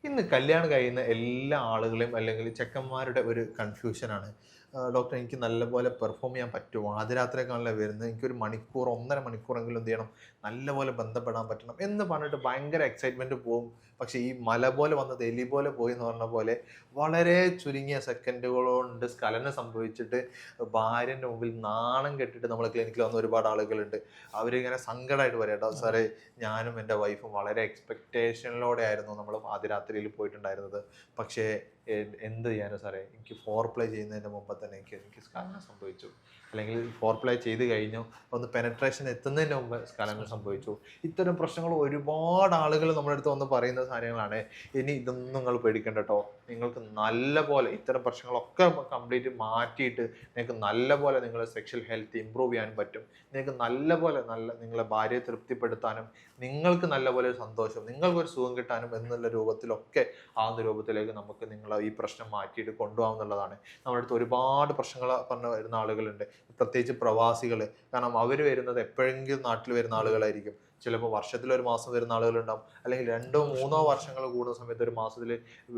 ഇന്ന് കല്യാണം കഴിയുന്ന എല്ലാ ആളുകളെയും അല്ലെങ്കിൽ ചെക്കന്മാരുടെ ഒരു കൺഫ്യൂഷനാണ്. ഡോക്ടർ എനിക്ക് നല്ലപോലെ പെർഫോം ചെയ്യാൻ പറ്റുമോ? ആദ്യരാത്രിയൊക്കെയാണല്ലോ വരുന്നത്. എനിക്കൊരു മണിക്കൂർ, 1½ മണിക്കൂറെങ്കിലും എന്ത് ചെയ്യണം? നല്ലപോലെ ബന്ധപ്പെടാൻ പറ്റണം എന്ന് പറഞ്ഞിട്ട് ഭയങ്കര എക്സൈറ്റ്മെന്റ് പോവും. പക്ഷേ ഈ മല പോലെ വന്നത് എലി പോലെ പോയി എന്ന് പറഞ്ഞ പോലെ വളരെ ചുരുങ്ങിയ സെക്കൻഡുകൾ കൊണ്ട് സ്ഖലനം സംഭവിച്ചിട്ട് ഭാര്യന്റെ മുമ്പിൽ നാണം കെട്ടിട്ട് നമ്മളെ ക്ലിനിക്കിൽ വന്ന ഒരുപാട് ആളുകളുണ്ട്. അവരിങ്ങനെ സങ്കടമായിട്ട് പറയാം, "ട്ടോ സാറേ, ഞാനും എൻ്റെ വൈഫും വളരെ എക്സ്പെക്റ്റേഷനിലൂടെ ആയിരുന്നു നമ്മൾ ആദ്യ രാത്രിയിൽ പോയിട്ടുണ്ടായിരുന്നത്. പക്ഷേ എന്ത് ചെയ്യാനാ സാറേ, എനിക്ക് ഫോർ പ്ലേ ചെയ്യുന്നതിൻ്റെ മുമ്പ് തന്നെ എനിക്ക് സ്ഖലനം സംഭവിച്ചു. അല്ലെങ്കിൽ ഫോർ പ്ലേ ചെയ്ത് കഴിഞ്ഞു, ഒന്ന് പെനട്രേഷൻ എത്തുന്നതിന് മുമ്പ് സ്ഖലനം സംഭവിച്ചു." ഇത്തരം പ്രശ്നങ്ങൾ ഒരുപാട് ആളുകൾ നമ്മുടെ അടുത്ത് വന്ന് പറയുന്ന കാര്യങ്ങളാണ്. ഇനി ഇതൊന്നും നിങ്ങൾ പേടിക്കണ്ട ട്ടോ. നിങ്ങൾക്ക് നല്ല പോലെ ഇത്തരം പ്രശ്നങ്ങളൊക്കെ കംപ്ലീറ്റ് മാറ്റിയിട്ട് നിങ്ങൾക്ക് നല്ല പോലെ നിങ്ങളുടെ സെക്ഷൽ ഹെൽത്ത് ഇമ്പ്രൂവ് ചെയ്യാനും പറ്റും. നിങ്ങൾക്ക് നല്ല പോലെ നിങ്ങളെ ഭാര്യയെ തൃപ്തിപ്പെടുത്താനും നിങ്ങൾക്ക് നല്ലപോലെ സന്തോഷം, നിങ്ങൾക്കൊരു സുഖം കിട്ടാനും എന്നുള്ള രൂപത്തിലൊക്കെ ആവുന്ന രൂപത്തിലേക്ക് നമുക്ക് നിങ്ങളെ ഈ പ്രശ്നം മാറ്റിയിട്ട് കൊണ്ടുപോകാമെന്നുള്ളതാണ്. നമ്മുടെ അടുത്ത് ഒരുപാട് പ്രശ്നങ്ങൾ പറഞ്ഞ് വരുന്ന ആളുകളുണ്ട്. പ്രത്യേകിച്ച് പ്രവാസികൾ. കാരണം അവർ വരുന്നത് എപ്പോഴെങ്കിലും നാട്ടിൽ വരുന്ന ആളുകളായിരിക്കും. ചിലപ്പോൾ വർഷത്തിൽ ഒരു മാസം വരുന്ന ആളുകളുണ്ടാവും. അല്ലെങ്കിൽ 2ഓ 3ഓ വർഷങ്ങൾ കൂടുന്ന സമയത്ത് ഒരു മാസത്തിൽ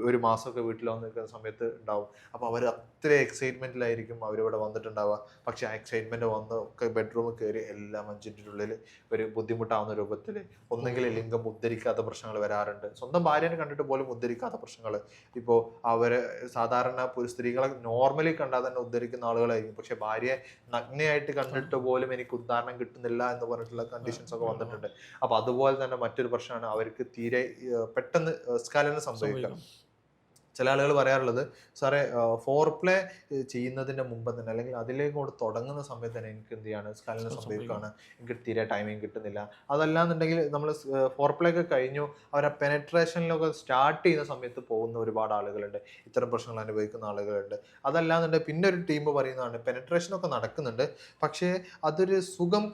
ഒരു മാസമൊക്കെ വീട്ടിൽ വന്ന് നിൽക്കുന്ന സമയത്ത് ഉണ്ടാവും. അപ്പോൾ അവർ അത്ര എക്സൈറ്റ്മെന്റിലായിരിക്കും അവരിവിടെ വന്നിട്ടുണ്ടാവുക. പക്ഷെ ആ എക്സൈറ്റ്മെന്റ് വന്ന് ഒക്കെ ബെഡ്റൂമിൽ കയറി എല്ലാം അഞ്ചിൻ്റെ ഉള്ളിൽ ഒരു ബുദ്ധിമുട്ടാവുന്ന രൂപത്തിൽ ഒന്നെങ്കിൽ ലിംഗം ഉദ്ധരിക്കാത്ത പ്രശ്നങ്ങൾ വരാറുണ്ട്. സ്വന്തം ഭാര്യനെ കണ്ടിട്ട് പോലും ഉദ്ധരിക്കാത്ത പ്രശ്നങ്ങൾ. ഇപ്പോൾ അവരെ സാധാരണ സ്ത്രീകളെ നോർമലി കണ്ടാൽ തന്നെ ഉദ്ധരിക്കുന്ന ആളുകളായിരിക്കും. പക്ഷെ ഭാര്യയെ നഗ്നയായിട്ട് കണ്ടിട്ട് പോലും എനിക്ക് ഉദ്ധാരണം കിട്ടുന്നില്ല എന്ന് പറഞ്ഞിട്ടുള്ള കണ്ടീഷൻസ് ഒക്കെ വന്നിട്ടുണ്ട്. അപ്പൊ അതുപോലെ തന്നെ മറ്റൊരു പ്രശ്നമാണ് അവർക്ക് തീരെ പെട്ടെന്ന് സ്ഖലനം സംഭവിക്കാം. ചില ആളുകൾ പറയാറുള്ളത്, സാറേ, ഫോർ പ്ലേ ചെയ്യുന്നതിന്റെ മുമ്പ് തന്നെ അല്ലെങ്കിൽ അതിലേക്ക് കൊണ്ട് തുടങ്ങുന്ന സമയത്ത് തന്നെ എനിക്ക് എന്ത് ചെയ്യാണ്, സ്ഖലനം സംഭവിക്കുകയാണ്, എനിക്ക് തീരെ ടൈമിങ് കിട്ടുന്നില്ല. അതല്ലാന്നുണ്ടെങ്കിൽ നമ്മൾ ഫോർ പ്ലേ ഒക്കെ കഴിഞ്ഞു അവർ ആ പെനട്രേഷനിലൊക്കെ സ്റ്റാർട്ട് ചെയ്യുന്ന സമയത്ത് പോകുന്ന ഒരുപാട് ആളുകളുണ്ട്. ഇത്തരം പ്രശ്നങ്ങൾ അനുഭവിക്കുന്ന ആളുകളുണ്ട്. അതല്ലാന്നുണ്ടെങ്കിൽ പിന്നെ ഒരു ടീം പറയുന്നതാണ്, പെനട്രേഷനൊക്കെ നടക്കുന്നുണ്ട്, പക്ഷേ അതൊരു സുഖം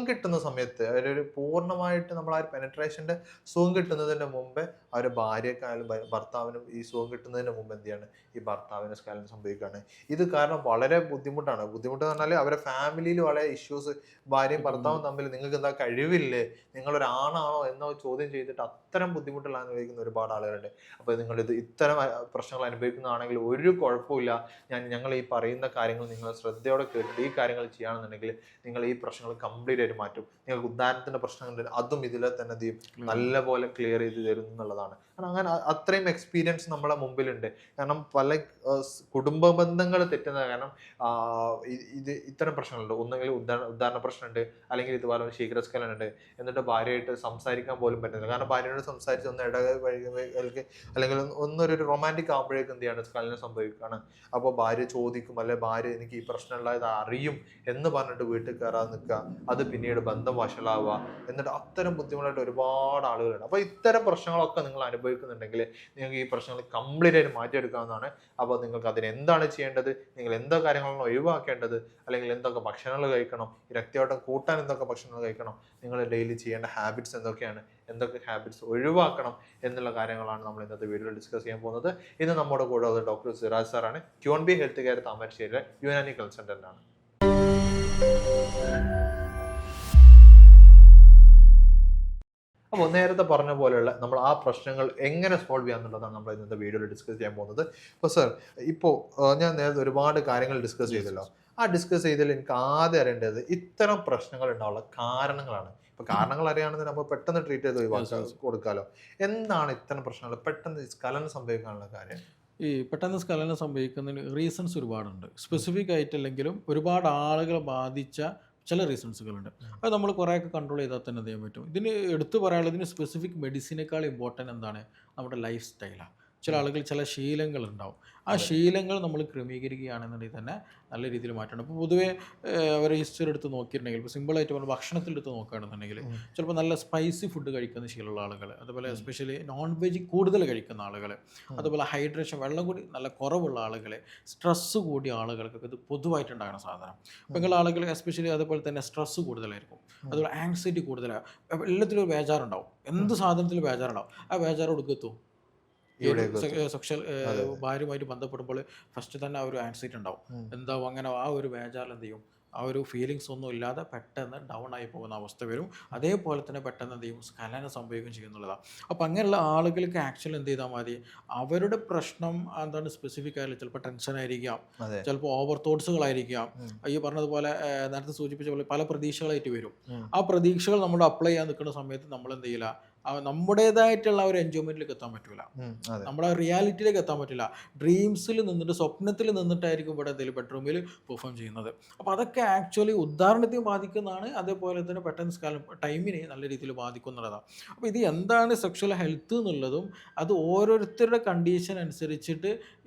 കിട്ടുന്ന സമയത്ത് ഒരു പൂർണ്ണമായിട്ട് നമ്മൾ ആ ഒരു പെനട്രേഷന്റെ സുഖം കിട്ടുന്നതിന് മുമ്പേ ആ ഒരു ഭാര്യക്കായാലും ഭർത്താവിനും ഈ സുഖം കിട്ടുന്നതിന് മുമ്പ് എന്ത് ചെയ്യാണ്, ഈ ഭർത്താവിന് സ്ഖലനം സംഭവിക്കുകയാണ്. ഇത് കാരണം വളരെ ബുദ്ധിമുട്ടാണ്. ബുദ്ധിമുട്ട് എന്ന് പറഞ്ഞാൽ അവരുടെ ഫാമിലിയിൽ വളരെ ഇഷ്യൂസ്, ഭാര്യയും ഭർത്താവും തമ്മിൽ നിങ്ങൾക്ക് എന്താ കഴിവില്ലേ, നിങ്ങളൊരാണാണോ എന്നോ ചോദ്യം ചെയ്തിട്ട് അത്തരം ബുദ്ധിമുട്ടുകൾ അനുഭവിക്കുന്ന ഒരുപാട് ആളുകളുണ്ട്. അപ്പോൾ നിങ്ങൾ ഇത്തരം പ്രശ്നങ്ങൾ അനുഭവിക്കുന്നതാണെങ്കിൽ ഒരു കുഴപ്പമില്ല. ഞങ്ങൾ ഈ പറയുന്ന കാര്യങ്ങൾ നിങ്ങൾ ശ്രദ്ധയോടെ കേട്ടിട്ട് ഈ കാര്യങ്ങൾ ചെയ്യുകയാണെന്നുണ്ടെങ്കിൽ നിങ്ങൾ ഈ പ്രശ്നങ്ങൾ കംപ്ലീറ്റ് ആയിട്ട് മാറ്റും. നിങ്ങൾക്ക് ഉദാഹരണത്തിന്റെ പ്രശ്നങ്ങളുണ്ട്, അതും ഇതിലെ തന്നെ നല്ല പോലെ ക്ലിയർ ചെയ്ത് തരും എന്നുള്ളതാണ്. കാരണം അങ്ങനെ അത്രയും എക്സ്പീരിയൻസ് നമ്മളെ മുമ്പിലുണ്ട്. കാരണം പല കുടുംബ ബന്ധങ്ങൾ തെറ്റുന്നത് കാരണം ഇത് ഇത്തരം പ്രശ്നങ്ങളുണ്ട്. ഒന്നെങ്കിൽ ഉദാഹരണ പ്രശ്നമുണ്ട്, അല്ലെങ്കിൽ ഇതുപോലെ ശീഘ്രസ്ഖലനം ഉണ്ട്. എന്നിട്ട് ഭാര്യയായിട്ട് സംസാരിക്കാൻ പോലും പറ്റുന്നില്ല. കാരണം ഭാര്യയോട് സംസാരിച്ച് ഒന്ന് ഇടകൾക്ക് അല്ലെങ്കിൽ ഒന്നൊരു റൊമാൻറ്റിക് ആകുമ്പോഴേക്കും എന്ത് ചെയ്യാണ്, സ്ഖലനം സംഭവിക്കുകയാണ്. അപ്പോൾ ഭാര്യ ചോദിക്കും, അല്ലെ ഭാര്യ എനിക്ക് ഈ പ്രശ്നമുള്ളത് അറിയും എന്ന് പറഞ്ഞിട്ട് വീട്ടിൽ കയറാതെ നിൽക്കുക, അത് പിന്നീട് ബന്ധം വഷളാവുക. എന്നിട്ട് അത്തരം ബുദ്ധിമുട്ടായിട്ട് ഒരുപാട് ആളുകളുണ്ട്. അപ്പോൾ ഇത്തരം പ്രശ്നങ്ങളൊക്കെ നിങ്ങൾ അനുഭവിക്കുന്നുണ്ടെങ്കിൽ നിങ്ങൾക്ക് ഈ പ്രശ്നങ്ങൾ കംപ്ലീറ്റ് ആയിട്ട് മാറ്റിയെടുക്കാവുന്നതാണ്. അപ്പോൾ നിങ്ങൾക്ക് അതിന് എന്താണ് ചെയ്യേണ്ടത്, നിങ്ങൾ എന്തൊക്കെ കാര്യങ്ങളാണ് ഒഴിവാക്കേണ്ടത്, അല്ലെങ്കിൽ എന്തൊക്കെ ഭക്ഷണങ്ങൾ കഴിക്കണം, ഈ രക്തയോട്ടം കൂട്ടാൻ എന്തൊക്കെ ഭക്ഷണങ്ങൾ കഴിക്കണം, നിങ്ങൾ ഡെയിലി ചെയ്യേണ്ട ഹാബിറ്റ്സ് എന്തൊക്കെയാണ്, എന്തൊക്കെ ഹാബിറ്റ്സ് ഒഴിവാക്കണം എന്നുള്ള കാര്യങ്ങളാണ് നമ്മൾ ഇന്നത്തെ വീഡിയോയിൽ ഡിസ്കസ് ചെയ്യാൻ പോകുന്നത്. ഇന്ന് നമ്മുടെ കൂടെ ഡോക്ടർ സിറാജ് സാറാണ്. ക്യൂൺബി ഹെൽത്ത് കെയർ താമരശ്ശേരിയിലെ യുനാനി കൺസൾട്ടന്റ് ആണ്. അപ്പോൾ നേരത്തെ പറഞ്ഞ പോലെയുള്ള നമ്മൾ ആ പ്രശ്നങ്ങൾ എങ്ങനെ സോൾവ് ചെയ്യാന്നുള്ളതാണ് നമ്മൾ ഇന്നത്തെ വീഡിയോയിൽ ഡിസ്കസ് ചെയ്യാൻ പോകുന്നത്. അപ്പോൾ സർ, ഇപ്പോൾ ഞാൻ നേരത്തെ ഒരുപാട് കാര്യങ്ങൾ ഡിസ്കസ് ചെയ്തല്ലോ. ആ ഡിസ്കസ് ചെയ്തതിൽ എനിക്ക് ആദ്യം അറിയേണ്ടത് ഇത്തരം പ്രശ്നങ്ങൾ ഉണ്ടാവാനുള്ള കാരണങ്ങളാണ്. ഇപ്പൊ കാരണങ്ങൾ അറിയുകയാണെങ്കിൽ നമ്മൾ പെട്ടെന്ന് ട്രീറ്റ് ചെയ്ത് ഒഴിവാക്കാൻ കൊടുക്കാമല്ലോ. എന്താണ് ഇത്തരം പ്രശ്നങ്ങൾ പെട്ടെന്ന് സ്ഖലനം സംഭവിക്കാനുള്ള കാര്യം? ഈ പെട്ടെന്ന് സ്ഖലനം സംഭവിക്കുന്നതിന് റീസൺസ് ഒരുപാടുണ്ട്. സ്പെസിഫിക് ആയിട്ടല്ലെങ്കിലും ഒരുപാട് ആളുകളെ ബാധിച്ച ചില റീസൺസുകളുണ്ട്. അത് നമ്മൾ കുറേയൊക്കെ കൺട്രോൾ ചെയ്താൽ തന്നെ ചെയ്യാൻ പറ്റും. ഇതിന് എടുത്തു പറയാനുള്ളത്, ഇതിന് സ്പെസിഫിക് മെഡിസിനേക്കാൾ ഇമ്പോർട്ടൻ്റ് എന്താണ്, നമ്മുടെ ലൈഫ് സ്റ്റൈലാണ്. ചില ആളുകൾ ചില ശീലങ്ങളുണ്ടാവും. ആ ശീലങ്ങൾ നമ്മൾ ക്രമീകരിക്കുകയാണെന്നുണ്ടെങ്കിൽ തന്നെ നല്ല രീതിയിൽ മാറ്റണം. ഇപ്പോൾ പൊതുവേ അവരെ ഹിസ്റ്ററി എടുത്ത് നോക്കിയിട്ടുണ്ടെങ്കിൽ, ഇപ്പോൾ സിമ്പിളായിട്ട് പറഞ്ഞാൽ ഭക്ഷണത്തിലെടുത്ത് നോക്കുകയാണെന്നുണ്ടെങ്കിൽ ചിലപ്പോൾ നല്ല സ്പൈസി ഫുഡ് കഴിക്കുന്ന ശീലമുള്ള ആളുകൾ, അതുപോലെ എസ്പെഷ്യലി നോൺ വെജ് കൂടുതൽ കഴിക്കുന്ന ആളുകൾ, അതുപോലെ ഹൈഡ്രേഷൻ വെള്ളം കൂടി നല്ല കുറവുള്ള ആളുകൾ, സ്ട്രെസ്സ് കൂടിയ ആളുകൾക്കൊക്കെ ഇത് പൊതുവായിട്ടുണ്ടാകുന്ന സാധനം. അപ്പോൾ ഇങ്ങനെയുള്ള ആളുകൾ എസ്പെഷ്യലി അതുപോലെ തന്നെ സ്ട്രെസ്സ് കൂടുതലായിരിക്കും, അതുപോലെ ആങ്സൈറ്റി കൂടുതലാണ്, എല്ലാത്തിലും ഒരു ബേജാറുണ്ടാവും, എന്ത് സാധനത്തിലും ബേജാറുണ്ടാവും. ആ ബേജാറ് കൊടുക്കെത്തും ഈ ഒരു സെക്ഷൽ ഭാര്യയുമായിട്ട് ബന്ധപ്പെടുമ്പോൾ ഫസ്റ്റ് തന്നെ ആ ഒരു ആൻസൈറ്റി ഉണ്ടാവും. എന്താവും അങ്ങനെ ആ ഒരു ബേജാറിൽ എന്ത് ചെയ്യും, ആ ഒരു ഫീലിങ്സ് ഒന്നും ഇല്ലാതെ പെട്ടെന്ന് ഡൗൺ ആയി പോകുന്ന അവസ്ഥ വരും. അതേപോലെ തന്നെ പെട്ടെന്ന് എന്ത് ചെയ്യും, സ്ഖലനം സംഭവിക്കുകയും ചെയ്യുന്നുള്ളതാണ്. അപ്പോൾ അങ്ങനെയുള്ള ആളുകൾക്ക് ആക്ച്വലി എന്ത് ചെയ്താൽ മതി, അവരുടെ പ്രശ്നം എന്താണ് സ്പെസിഫിക് ആയാലും ചിലപ്പോൾ ടെൻഷൻ ആയിരിക്കാം, അതെ. ചിലപ്പോൾ ഓവർ തോട്ട്സുകളായിരിക്കാം. ഉം. ഈ പറഞ്ഞതുപോലെ നേരത്തെ സൂചിപ്പിച്ച പോലെ പല പ്രതീക്ഷകളായിട്ട് വരും. ഉം. ആ പ്രതീക്ഷകൾ നമ്മൾ അപ്ലൈ ചെയ്യാൻ നിൽക്കുന്ന സമയത്ത് നമ്മൾ എന്ത് ചെയ്യില്ല, നമ്മുടേതായിട്ടുള്ള ഒരു എൻജോയ്മെൻറ്റിലേക്ക് എത്താൻ പറ്റില്ല, അതെ. നമ്മുടെ റിയാലിറ്റിയിലേക്ക് എത്താൻ പറ്റില്ല. ഡ്രീംസിൽ നിന്നിട്ട്, സ്വപ്നത്തിൽ നിന്നിട്ടായിരിക്കും ഇവിടെ എന്തെങ്കിലും ബെഡ്റൂമിൽ പെർഫോം ചെയ്യുന്നത്. അപ്പോൾ അതൊക്കെ ആക്ച്വലി ഉദാഹരണത്തെ ബാധിക്കുന്നതാണ്. അതേപോലെ തന്നെ പെട്ടെന്ന് ടൈമിനെ നല്ല രീതിയിൽ ബാധിക്കുന്നുള്ളതാണ്. അപ്പോൾ ഇത് എന്താണ് സെക്ഷൽ ഹെൽത്ത് എന്നുള്ളതും അത് ഓരോരുത്തരുടെ കണ്ടീഷൻ അനുസരിച്ചിട്ട്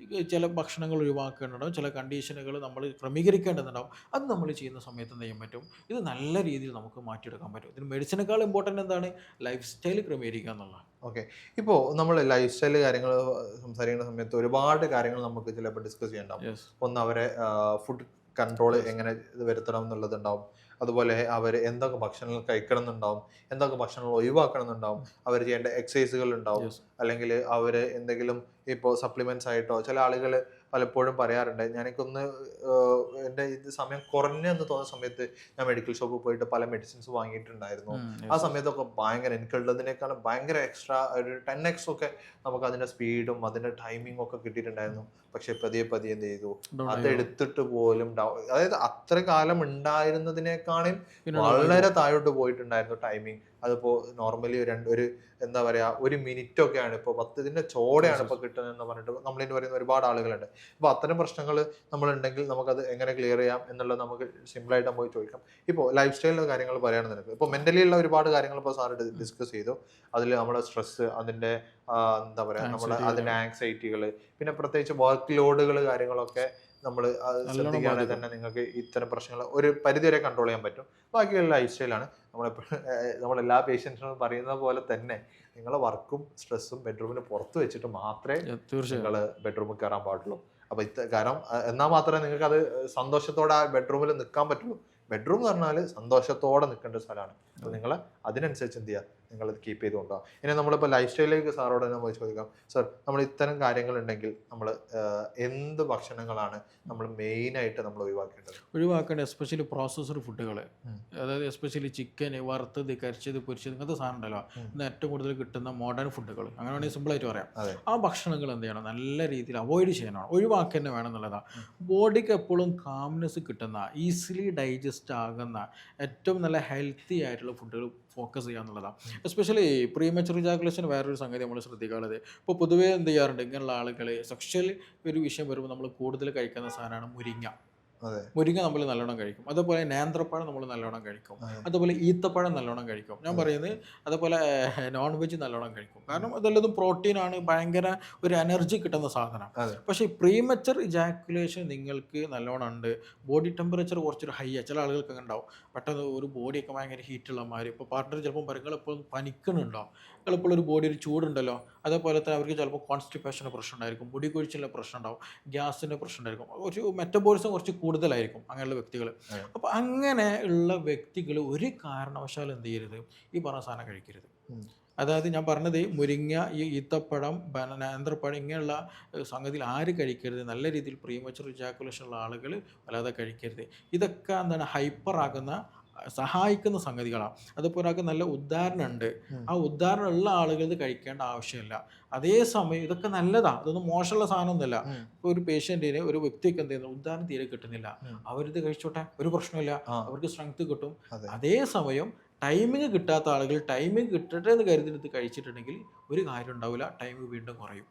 ചില ഭക്ഷണങ്ങൾ ഒഴിവാക്കേണ്ടതുണ്ടാവും, ചില കണ്ടീഷനുകൾ നമ്മൾ ക്രമീകരിക്കേണ്ടതുണ്ടാവും. അത് നമ്മൾ ചെയ്യുന്ന സമയത്ത് എന്ത് ചെയ്യാൻ പറ്റും, ഇത് നല്ല രീതിയിൽ നമുക്ക് മാറ്റിയെടുക്കാൻ പറ്റും. ഇതിന് മെഡിസിനേക്കാൾ ഇമ്പോർട്ടൻ്റ് എന്താണ്, ലൈഫ് സ്റ്റൈൽ ക്രമീകരിക്കുക എന്നുള്ളതാണ്. ഓക്കെ. ഇപ്പോൾ നമ്മൾ ലൈഫ് സ്റ്റൈൽ കാര്യങ്ങൾ സംസാരിക്കുന്ന സമയത്ത് ഒരുപാട് കാര്യങ്ങൾ നമുക്ക് ചിലപ്പോൾ ഡിസ്കസ് ചെയ്യണ്ടാവും. യെസ്. ഒന്ന് അവരെ ഫുഡ് കൺട്രോൾ എങ്ങനെ ഇത് വരുത്തണം എന്നുള്ളതുണ്ടാവും. അതുപോലെ അവർ എന്തൊക്കെ ഭക്ഷണങ്ങൾ കഴിക്കണം എന്നുണ്ടാവും, എന്തൊക്കെ ഭക്ഷണങ്ങൾ ഒഴിവാക്കണം എന്നുണ്ടാവും, അവർ ചെയ്യേണ്ട എക്സസൈസുകൾ ഉണ്ടാവും, യെസ്. അല്ലെങ്കിൽ അവർ എന്തെങ്കിലും ഇപ്പോൾ സപ്ലിമെൻറ്റ്സ് ആയിട്ടോ. ചില ആളുകൾ പലപ്പോഴും പറയാറുണ്ട്, എനിക്കൊന്ന് എൻ്റെ ഇത് സമയം കുറഞ്ഞെന്ന് തോന്നുന്ന സമയത്ത് ഞാൻ മെഡിക്കൽ ഷോപ്പിൽ പോയിട്ട് പല മെഡിസിൻസ് വാങ്ങിയിട്ടുണ്ടായിരുന്നു. ആ സമയത്തൊക്കെ ഭയങ്കര എനിക്കുള്ളതിനേക്കാളും ഭയങ്കര എക്സ്ട്രാ ഒരു 10x ഒക്കെ നമുക്ക് അതിൻ്റെ സ്പീഡും അതിൻ്റെ ടൈമിങ്ങും ഒക്കെ കിട്ടിയിട്ടുണ്ടായിരുന്നു. പക്ഷെ പതിയെ പതിയെ എന്ത് ചെയ്തു, അതെടുത്തിട്ട് പോലും അതായത് അത്ര കാലം ഉണ്ടായിരുന്നതിനേക്കാളും വളരെ താഴോട്ട് പോയിട്ടുണ്ടായിരുന്നു ടൈമിങ്. അതിപ്പോൾ നോർമലി ഒരു എന്താ പറയുക, ഒരു മിനിറ്റൊക്കെയാണ് ഇപ്പോൾ 10 ചോടെയാണ് ഇപ്പോൾ കിട്ടുന്നതെന്ന് പറഞ്ഞിട്ട് നമ്മളിന്ന് പറയുന്ന ഒരുപാട് ആളുകളുണ്ട്. അപ്പോൾ അത്തരം പ്രശ്നങ്ങൾ നമ്മളുണ്ടെങ്കിൽ നമുക്കത് എങ്ങനെ ക്ലിയർ ചെയ്യാം എന്നുള്ളത് നമുക്ക് സിമ്പിളായിട്ട് നമുക്ക് ചോദിക്കാം. ഇപ്പോൾ ലൈഫ് സ്റ്റൈലിൻ്റെ കാര്യങ്ങൾ പറയുകയാണെന്ന് നിനക്ക് ഇപ്പോൾ മെൻ്റലി ഉള്ള ഒരുപാട് കാര്യങ്ങൾ ഇപ്പോൾ സാറ് ഡിസ്കസ് ചെയ്തു. അതിൽ നമ്മുടെ സ്ട്രെസ്സ്, അതിൻ്റെ എന്താ പറയുക, നമ്മുടെ അതിൻ്റെ ആങ്സൈറ്റികൾ, പിന്നെ പ്രത്യേകിച്ച് വർക്ക് ലോഡുകൾ കാര്യങ്ങളൊക്കെ നമ്മൾ ശ്രദ്ധിക്കുകയാണെങ്കിൽ തന്നെ നിങ്ങൾക്ക് ഇത്തരം പ്രശ്നങ്ങൾ ഒരു പരിധി വരെ കൺട്രോൾ ചെയ്യാൻ പറ്റും. ബാക്കിയുള്ള ലൈഫ് സ്റ്റൈലാണ് നമ്മളെല്ലാ പേഷ്യൻസിനും പറയുന്ന പോലെ തന്നെ നിങ്ങളെ വർക്കും സ്ട്രെസ്സും ബെഡ്റൂമിന് പുറത്ത് വെച്ചിട്ട് മാത്രമേ നിങ്ങൾ ബെഡ്റൂമിൽ കയറാൻ പാടുള്ളൂ. അപ്പോൾ കാരണം എന്നാൽ മാത്രമേ നിങ്ങൾക്ക് അത് സന്തോഷത്തോടെ ആ ബെഡ്റൂമിൽ നിൽക്കാൻ പറ്റുള്ളൂ. ബെഡ്റൂം എന്ന് പറഞ്ഞാൽ സന്തോഷത്തോടെ നിൽക്കേണ്ട സ്ഥലമാണ്. അപ്പോൾ നിങ്ങൾ അതിനനുസരിച്ച് എന്ത് ചെയ്യുക, നിങ്ങളത് കീപ്പ് ചെയ്തുകൊണ്ടാകും. ഇനി നമ്മളിപ്പോൾ ലൈഫ് സ്റ്റൈലിലേക്ക് സാറോട് തന്നെ പോയി ചോദിക്കാം, സാർ നമ്മൾ ഇത്തരം കാര്യങ്ങളുണ്ടെങ്കിൽ നമ്മൾ എന്ത് ഭക്ഷണങ്ങളാണ് നമ്മൾ മെയിനായിട്ട് നമ്മൾ ഒഴിവാക്കേണ്ടത്? എസ്പെഷ്യലി പ്രോസസ്ഡ് ഫുഡുകൾ, അതായത് എസ്പെഷ്യലി ചിക്കൻ, വറുത്തത്, കരിച്ചത്, പൊരിച്ചത്, ഇങ്ങനത്തെ സാധനം ഉണ്ടല്ലോ, ഇന്ന് ഏറ്റവും കൂടുതൽ കിട്ടുന്ന മോഡേൺ ഫുഡുകൾ, അങ്ങനെ വേണമെങ്കിൽ സിമ്പിളായിട്ട് പറയാം. ആ ഭക്ഷണങ്ങൾ എന്ത് ചെയ്യണം, നല്ല രീതിയിൽ അവോയ്ഡ് ചെയ്യാനാണ്, ഒഴിവാക്കുക തന്നെ വേണം എന്നുള്ളതാണ്. ബോഡിക്ക് എപ്പോഴും കാംനെസ് കിട്ടുന്ന, ഈസിലി ഡൈജസ്റ്റ് ആകുന്ന, ഏറ്റവും നല്ല ഹെൽത്തി ആയിട്ടുള്ള ഫുഡുകൾ ഫോക്കസ് ചെയ്യുക എന്നുള്ളതാണ്. എസ്പെഷ്യലി പ്രീമച്ചുർ ഇജാക്കുലേഷൻ വേറൊരു സംഗതി നമ്മൾ ശ്രദ്ധിക്കാനുള്ളത്. ഇപ്പോൾ പൊതുവേ എന്ത് ചെയ്യാറുണ്ട്, ഇങ്ങനെയുള്ള ആളുകൾ സെക്ഷൽ ഒരു വിഷയം വരുമ്പോൾ നമ്മൾ കൂടുതൽ കഴിക്കുന്ന സാധനമാണ് മുരിങ്ങ. മുരിങ്ങ നമ്മൾ നല്ലോണം കഴിക്കും. അതുപോലെ നേന്ത്രപ്പഴം നമ്മൾ നല്ലോണം കഴിക്കും. അതുപോലെ ഈത്തപ്പഴം നല്ലോണം കഴിക്കും. ഞാൻ പറയുന്നത് അതുപോലെ നോൺ വെജ് നല്ലോണം കഴിക്കും. കാരണം അതെല്ലാം പ്രോട്ടീനാണ്, ഭയങ്കര ഒരു എനർജി കിട്ടുന്ന സാധനം. പക്ഷേ ഈ പ്രീമച്ചർ ഇജാക്കുലേഷൻ നിങ്ങൾക്ക് നല്ലോണം ഉണ്ട്, ബോഡി ടെമ്പറേച്ചർ കുറച്ചൊരു ഹൈ, ചില ആളുകൾക്ക് ഉണ്ടാവും പെട്ടെന്ന് ഒരു ബോഡിയൊക്കെ ഭയങ്കര ഹീറ്റുള്ള മാതിരി. ഇപ്പോൾ പാർട്ട്ണർ ചിലപ്പോൾ പറയും എപ്പോഴും പനിക്കണുണ്ടോ, എപ്പോഴും ഒരു ബോഡി ഒരു ചൂടുണ്ടല്ലോ. അതേപോലെ തന്നെ അവർക്ക് ചിലപ്പോൾ കോൺസ്റ്റിപ്പേഷൻ്റെ പ്രശ്നം ഉണ്ടായിരിക്കും, മുടി കൊഴിച്ചിലിൻ്റെ പ്രശ്നം ഉണ്ടാവും, ഗ്യാസിൻ്റെ പ്രശ്നം ഉണ്ടായിരിക്കും, ഒരു മെറ്റബോളിസം കുറച്ച് കൂടുതലായിരിക്കും അങ്ങനെയുള്ള വ്യക്തികൾ. അപ്പോൾ അങ്ങനെ ഉള്ള വ്യക്തികൾ ഒരു കാരണവശാലും എന്ത് ചെയ്യരുത്, ഈ പറഞ്ഞ സാധനം കഴിക്കരുത്. അതായത് ഞാൻ പറഞ്ഞത് മുരിങ്ങ, ഈ ഈത്തപ്പഴം, നേന്ത്രപ്പഴം, ഇങ്ങനെയുള്ള സംഗതിയിൽ ആര് കഴിക്കരുത്, നല്ല രീതിയിൽ പ്രീമച്ചുർ ഇജാക്കുലേഷൻ ഉള്ള ആളുകൾ വല്ലാതെ കഴിക്കരുത്. ഇതൊക്കെ എന്താണ് ഹൈപ്പർ ആകുന്ന സഹായിക്കുന്ന സംഗതികളാണ്. അതുപോലെ നല്ല ഉദാഹരണമുണ്ട്, ആ ഉദാഹരണം ഉള്ള ആളുകൾ ഇത് കഴിക്കേണ്ട ആവശ്യമില്ല. അതേസമയം ഇതൊക്കെ നല്ലതാണ്, അതൊന്നും മോശമുള്ള സാധനമൊന്നുമല്ല. ഇപ്പോൾ ഒരു പേഷ്യൻറ്റിന്, ഒരു വ്യക്തിക്ക് എന്ത് ചെയ്യുന്നു, ഉദാഹരണം തീരെ കിട്ടുന്നില്ല, അവരിത് കഴിച്ചോട്ടെ, ഒരു പ്രശ്നമില്ല, അവർക്ക് സ്ട്രെങ്ത് കിട്ടും. അതേസമയം ടൈമിങ് കിട്ടാത്ത ആളുകൾ ടൈമിങ് കിട്ടട്ടെ എന്ന് കരുതിയിട്ട് കഴിച്ചിട്ടുണ്ടെങ്കിൽ ഒരു കാര്യം ഉണ്ടാവില്ല, ടൈം വീണ്ടും കുറയും.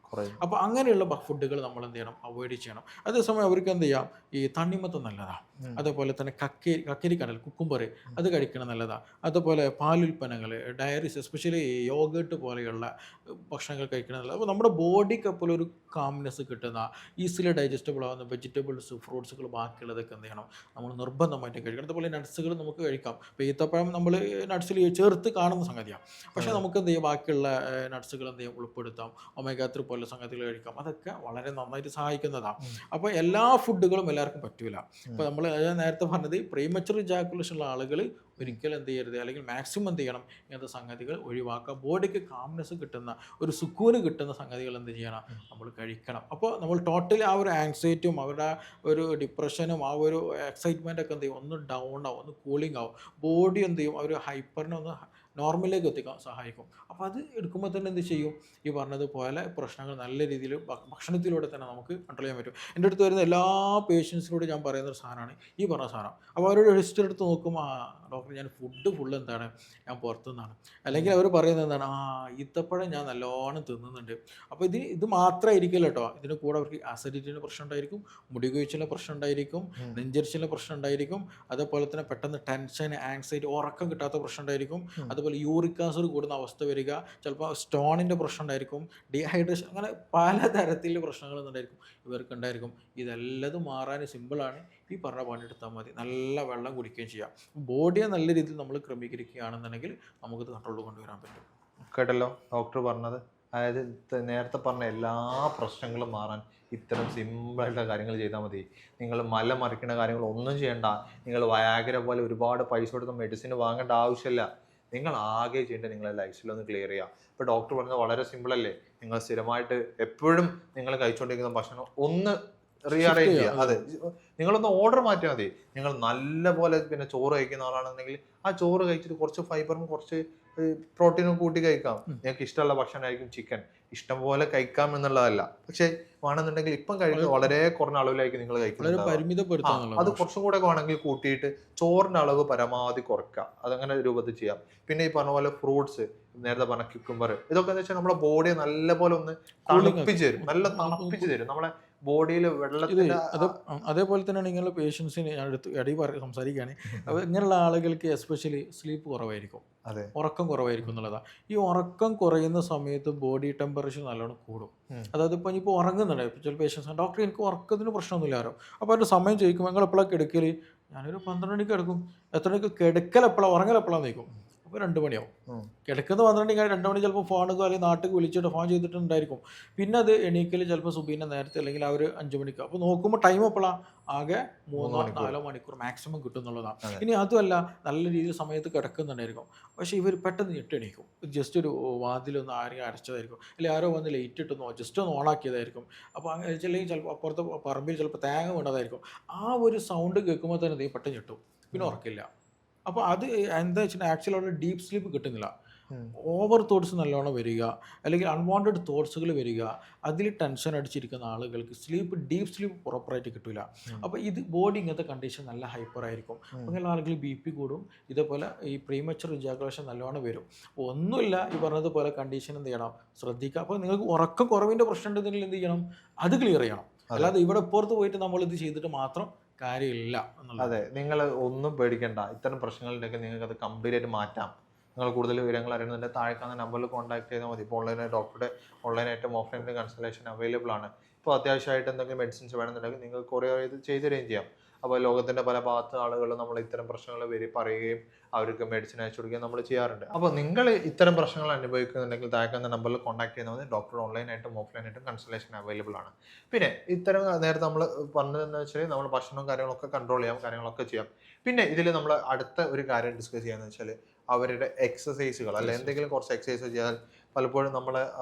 അപ്പോൾ അങ്ങനെയുള്ള ഫുഡുകൾ നമ്മൾ എന്ത് ചെയ്യണം, അവോയ്ഡ് ചെയ്യണം. അതേസമയം അവർക്ക് എന്ത് ചെയ്യാം, ഈ തണ്ണിമത്തം നല്ലതാണ്, അതേപോലെ തന്നെ കക്കരി കടൽ, കുക്കുംബർ, അത് കഴിക്കണം നല്ലതാണ്. അതുപോലെ പാലുൽപ്പന്നങ്ങൾ, ഡയറീസ്, എസ്പെഷ്യലി യോഗേട്ട് പോലെയുള്ള ഭക്ഷണങ്ങൾ കഴിക്കണം നല്ലത്. അപ്പോൾ നമ്മുടെ ബോഡിക്ക് എപ്പോഴും ഒരു കാംനെസ് കിട്ടുന്ന, ഈസിലി ഡൈജസ്റ്റബിൾ ആവുന്ന വെജിറ്റബിൾസ്, ഫ്രൂട്ട്സുകൾ, ബാക്കിയുള്ളതൊക്കെ എന്ത് ചെയ്യണം, നമ്മൾ നിർബന്ധമായിട്ട് കഴിക്കണം. അതുപോലെ നട്ട്സുകൾ നമുക്ക് കഴിക്കാം. ഇപ്പോൾ ഈത്തപ്പഴം നമ്മൾ നട്ട്സിൽ ചേർത്ത് കാണുന്ന സംഗതിയാണ്, പക്ഷേ നമുക്ക് എന്ത് ചെയ്യാം, ബാക്കിയുള്ള നട്ട്സുകൾ എന്ത് ചെയ്യാം, ഉൾപ്പെടുത്താം, ഒമേഗ 3 പോലുള്ള സംഗതികൾ കഴിക്കാം. അതൊക്കെ വളരെ നന്നായിട്ട് സഹായിക്കുന്നതാണ്. അപ്പോൾ എല്ലാ ഫുഡുകളും എല്ലാവർക്കും പറ്റില്ല. ഇപ്പോൾ നമ്മൾ നേരത്തെ പറഞ്ഞത് പ്രീമച്ചുർ ഇജാക്കുലേഷൻ ഉള്ള ആളുകൾ ഒരിക്കലും എന്ത് ചെയ്യരുത്, അല്ലെങ്കിൽ മാക്സിമം എന്ത് ചെയ്യണം, ഇങ്ങനത്തെ സംഗതികൾ ഒഴിവാക്കുക. ബോഡിക്ക് കാംനെസ് കിട്ടുന്ന, ഒരു സുക്കൂന് കിട്ടുന്ന സംഗതികൾ എന്ത് ചെയ്യണം, നമ്മൾ കഴിക്കണം. അപ്പോൾ നമ്മൾ ടോട്ടലി ആ ഒരു ആങ്സൈറ്റിയും അവരുടെ ഒരു ഡിപ്രഷനും ആ ഒരു എക്സൈറ്റ്മെൻ്റ് ഒക്കെ എന്ത് ചെയ്യും, ഒന്ന് ഡൗൺ ആവും, ഒന്ന് കൂളിംഗ് ആവും. ബോഡി എന്ത് ചെയ്യും, ആ ഒരു ഹൈപ്പറിനെ ഒന്ന് നോർമലിലേക്ക് എത്തിക്കാൻ സഹായിക്കും. അപ്പോൾ അത് എടുക്കുമ്പോൾ തന്നെ എന്ത് ചെയ്യും, ഈ പറഞ്ഞതുപോലെ പ്രശ്നങ്ങൾ നല്ല രീതിയിൽ ഭക്ഷണത്തിലൂടെ തന്നെ നമുക്ക് കൺട്രോൾ ചെയ്യാൻ പറ്റും. എൻ്റെ അടുത്ത് വരുന്ന എല്ലാ പേഷ്യൻസിനോടും ഞാൻ പറയുന്ന ഒരു സാധനമാണ് ഈ പറഞ്ഞ സാധനം. അപ്പോൾ അവരോട് ഹിസ്റ്ററി എടുത്ത് നോക്കുമ്പോൾ, ഡോക്ടർ ഞാൻ ഫുഡ് ഫുള്ള് എന്താണ്, ഞാൻ പുറത്തുനിന്നാണ്. അല്ലെങ്കിൽ അവർ പറയുന്നത് എന്താണ്, ഈത്തപ്പഴം ഞാൻ നല്ലോണം തിന്നുന്നുണ്ട്. അപ്പോൾ ഇത് മാത്രമായിരിക്കില്ല കേട്ടോ, ഇതിന് കൂടെ അവർക്ക് അസിഡിറ്റിൻ്റെ പ്രശ്നം ഉണ്ടായിരിക്കും, മുടി കൊഴിച്ചിലിൻ്റെ പ്രശ്നം ഉണ്ടായിരിക്കും, നെഞ്ചരിച്ചിലിൻ്റെ പ്രശ്നം ഉണ്ടായിരിക്കും, അതേപോലെ തന്നെ പെട്ടെന്ന് ടെൻഷൻ, ആങ്സൈറ്റി, ഉറക്കം കിട്ടാത്ത പ്രശ്നം ഉണ്ടായിരിക്കും, അതുപോലെ യൂറിക് ആസിഡ് കൂടുന്ന അവസ്ഥ വരിക, ചിലപ്പോൾ സ്റ്റോണിൻ്റെ പ്രശ്നം ഉണ്ടായിരിക്കും, ഡീഹൈഡ്രേഷൻ, അങ്ങനെ പലതരത്തിലുള്ള പ്രശ്നങ്ങൾ ഉണ്ടായിരിക്കും ഇവർക്ക് ഉണ്ടായിരിക്കും. ഇതെല്ലതും മാറാൻ സിമ്പിളാണ്, ഈ പറഞ്ഞ പണിയെടുത്താൽ മതി. നല്ല വെള്ളം കുടിക്കുകയും ചെയ്യാം. ബോഡിയെ നല്ല രീതിയിൽ നമ്മൾ ക്രമീകരിക്കുകയാണെന്നുണ്ടെങ്കിൽ നമുക്കിത് കൺട്രോളിൽ കൊണ്ടുവരാൻ പറ്റും. കേട്ടല്ലോ ഡോക്ടർ പറഞ്ഞത്. അതായത് നേരത്തെ പറഞ്ഞ എല്ലാ പ്രശ്നങ്ങളും മാറാൻ ഇത്തരം സിമ്പിളായിട്ടുള്ള കാര്യങ്ങൾ ചെയ്താൽ മതി. നിങ്ങൾ മല മറിക്കുന്ന കാര്യങ്ങൾ ഒന്നും ചെയ്യണ്ട. നിങ്ങൾ വയാഗ്ര പോലെ ഒരുപാട് പൈസ കൊടുത്ത് മെഡിസിൻ വാങ്ങേണ്ട ആവശ്യമില്ല. നിങ്ങൾ ആകെ ചെയ്യേണ്ടത് നിങ്ങളെ ലൈഫ് സ്റ്റൈൽ ഒന്ന് ക്ലിയർ ചെയ്യുക. ഇപ്പോൾ ഡോക്ടർ പറഞ്ഞത് വളരെ സിമ്പിളല്ലേ, നിങ്ങൾ സ്ഥിരമായിട്ട് എപ്പോഴും നിങ്ങൾ കഴിച്ചുകൊണ്ടിരിക്കുന്ന ഭക്ഷണം ഒന്ന് റീഅറേഞ്ച് ചെയ്യുക. അതെ, നിങ്ങളൊന്ന് ഓർഡർ മാറ്റിയാൽ മതി. നിങ്ങൾ നല്ല പോലെ പിന്നെ ചോറ് കഴിക്കുന്ന ആളാണെന്നുണ്ടെങ്കിൽ ആ ചോറ് കഴിച്ചിട്ട് കുറച്ച് ഫൈബറും കുറച്ച് പ്രോട്ടീനും കൂട്ടി കഴിക്കാം. നിങ്ങൾക്ക് ഇഷ്ടമുള്ള ഭക്ഷണമായിരിക്കും ചിക്കൻ, ഇഷ്ടം പോലെ കഴിക്കാം എന്നുള്ളതല്ല. പക്ഷെ വേണമെന്നുണ്ടെങ്കിൽ ഇപ്പം കഴിക്കുന്നത് വളരെ കുറഞ്ഞ അളവിലായിരിക്കും നിങ്ങൾ കഴിക്കുന്നത്. അത് കുറച്ചും കൂടെ വേണമെങ്കിൽ കൂട്ടിയിട്ട് ചോറിന്റെ അളവ് പരമാവധി കുറയ്ക്കുക. അതങ്ങനെ രൂപത്തിൽ ചെയ്യാം. പിന്നെ ഈ പറഞ്ഞ പോലെ ഫ്രൂട്ട്സ്, നേരത്തെ പറഞ്ഞ ക്യുക്കുംബർ, ഇതൊക്കെ എന്ന് വെച്ചാൽ നമ്മുടെ ബോഡിയെ നല്ല പോലെ ഒന്ന് തണുപ്പിച്ച് തരും, നല്ല തണുപ്പിച്ച് തരും നമ്മളെ ബോഡിയിൽ വെള്ളത്തിന്റെ. അതേപോലെ തന്നെയാണ് ഇങ്ങനെയുള്ള പേഷ്യൻസിന് ഞാൻ സംസാരിക്കുകയാണ്. അപ്പോൾ ഇങ്ങനെയുള്ള ആളുകൾക്ക് എസ്പെഷ്യലി സ്ലീപ്പ് കുറവായിരിക്കും, ഉറക്കം കുറവായിരിക്കും എന്നുള്ളതാണ്. ഈ ഉറക്കം കുറയുന്ന സമയത്ത് ബോഡി ടെമ്പറേച്ചർ നല്ലോണം കൂടും. അതായത് ഇപ്പോൾ ഇപ്പോൾ ഉറങ്ങുന്നുണ്ട്, ഇപ്പോൾ ചില പേഷ്യൻസ്, ഡോക്ടർ എനിക്ക് ഉറക്കത്തിന് പ്രശ്നമൊന്നുമില്ലാരോ. അപ്പോൾ അവരുടെ സമയം ചോദിക്കും, നിങ്ങൾ എപ്പോഴാണ് കിടക്കൽ? ഞാനൊരു 12 മണിക്ക് കിടക്കും. എത്ര മണിക്ക് കിടക്കൽ എപ്പോഴാണ്, ഉറങ്ങൽ എപ്പോഴാണ് നോക്കും. അപ്പോൾ 2 മണിയാവും. കിടക്കുന്ന 12 മണിക്കാണ്, 2 മണി ചിലപ്പോൾ ഫോണുക്കോ അല്ലെങ്കിൽ നാട്ടിൽ വിളിച്ചിട്ട് ഫോൺ ചെയ്തിട്ടുണ്ടായിരിക്കും. പിന്നെ അത് എണീക്കൽ ചിലപ്പോൾ സുബീനെ നേരത്തെ, അല്ലെങ്കിൽ ആ ഒരു 5 മണിക്ക്. അപ്പോൾ നോക്കുമ്പോൾ ടൈം എപ്പോഴാണ്, ആകെ 3-4 മണിക്കൂർ മാക്സിമം കിട്ടും എന്നുള്ളതാണ്. ഇനി അതുമല്ല, നല്ല രീതിയിൽ സമയത്ത് കിടക്കുന്നുണ്ടായിരിക്കും, പക്ഷേ ഇവർ പെട്ടെന്ന് ഞെട്ടെണീക്കും. ജസ്റ്റ് ഒരു വാതിലൊന്ന് ആരെങ്കിലും അടച്ചതായിരിക്കും, അല്ലെങ്കിൽ ആരോ വന്ന് ലൈറ്റ് ഇട്ടൊന്നോ ജസ്റ്റ് ഒന്ന് ഓണാക്കിയതായിരിക്കും. അപ്പോൾ അല്ലെങ്കിൽ ചിലപ്പോൾ അപ്പുറത്ത് പറമ്പിൽ ചിലപ്പോൾ തേങ്ങ വീണതായിരിക്കും. ആ ഒരു സൗണ്ട് കേൾക്കുമ്പോൾ തന്നെ പെട്ടെന്ന് ഞെട്ടും, പിന്നെ ഉറക്കില്ല. അപ്പോൾ അത് എന്താ വെച്ചാൽ ആക്ച്വലി അവിടെ ഡീപ്പ് സ്ലീപ്പ് കിട്ടുന്നില്ല. ഓവർ തോട്ട്സ് നല്ലോണം വരിക, അല്ലെങ്കിൽ അൺവാണ്ടഡ് തോട്ട്സുകൾ വരിക, അതിൽ ടെൻഷൻ അടിച്ചിരിക്കുന്ന ആളുകൾക്ക് ഡീപ്പ് സ്ലീപ്പ് പ്രോപ്പറായിട്ട് കിട്ടില്ല. അപ്പോൾ ഇത് ബോഡി ഇങ്ങനത്തെ കണ്ടീഷൻ നല്ല ഹൈപ്പർ ആയിരിക്കും. അങ്ങനെ ആളുകൾ BP കൂടും, ഇതേപോലെ ഈ പ്രീമച്ചുർ ഇജാക്കുലേഷൻ നല്ലോണം വരും. അപ്പോൾ ഒന്നുമില്ല, ഈ പറഞ്ഞതുപോലെ കണ്ടീഷൻ എന്ത് ചെയ്യണം, ശ്രദ്ധിക്കുക. അപ്പോൾ നിങ്ങൾക്ക് ഉറക്കം കുറവിൻ്റെ പ്രശ്നം ഉണ്ടെങ്കിൽ എന്ത് ചെയ്യണം, അത് ക്ലിയർ ചെയ്യണം. അല്ലാതെ ഇവിടെ പുറത്ത് പോയിട്ട് നമ്മളിത് ചെയ്തിട്ട് മാത്രം കാര്യമില്ല. അതെ, നിങ്ങൾ ഒന്നും പേടിക്കണ്ട. ഇത്തരം പ്രശ്നങ്ങളുണ്ടെങ്കിൽ നിങ്ങൾക്ക് അത് കംപ്ലീറ്റ് ആയിട്ട് മാറ്റാം. നിങ്ങൾ കൂടുതൽ വിവരങ്ങൾ അറിയുന്നതിൻ്റെ താഴെ കാണുന്ന നമ്പറിൽ കോൺടാക്ട് ചെയ്താൽ മതി. ഇപ്പോൾ ഡോക്ടറുടെ ഓൺലൈനായിട്ടും ഓഫ്ലൈനായിട്ടും കൺസൾട്ടേഷൻ അവൈലബിൾ ആണ്. ഇപ്പോൾ അത്യാവശ്യമായിട്ട് എന്തെങ്കിലും മെഡിസിൻസ് വേണമെന്നുണ്ടെങ്കിൽ നിങ്ങൾക്ക് കൊറിയർ ചെയ്ത് തരികയും ചെയ്യാം. അപ്പോൾ ലോകത്തിൻ്റെ പല ഭാഗത്ത് ആളുകൾ നമ്മൾ ഇത്തരം പ്രശ്നങ്ങൾ പറയുകയും അവർക്ക് മെഡിസിൻ അയച്ചു കൊടുക്കുകയും നമ്മൾ ചെയ്യാറുണ്ട്. അപ്പോൾ നിങ്ങൾ ഇത്തരം പ്രശ്നങ്ങൾ അനുഭവിക്കുന്നുണ്ടെങ്കിൽ താഴെ നമ്പറിൽ കോൺടാക്ട് ചെയ്യുന്നത് മതി. ഡോക്ടർ ഓൺലൈനായിട്ടും ഓഫ്ലൈനായിട്ടും കൺസൾട്ടേഷൻ അവൈലബിൾ ആണ്. പിന്നെ ഇത്തരം നേരത്തെ നമ്മൾ പറഞ്ഞതെന്ന് വെച്ചാൽ നമ്മൾ ഭക്ഷണവും കാര്യങ്ങളൊക്കെ കൺട്രോൾ ചെയ്യാം, കാര്യങ്ങളൊക്കെ ചെയ്യാം. പിന്നെ ഇതിൽ നമ്മൾ അടുത്ത ഒരു കാര്യം ഡിസ്കസ് ചെയ്യാന്ന് വെച്ചാൽ അവരുടെ എക്സസൈസുകൾ, അല്ല എന്തെങ്കിലും കുറച്ച് എക്സസൈസ് ചെയ്താൽ പലപ്പോഴും നമ്മൾ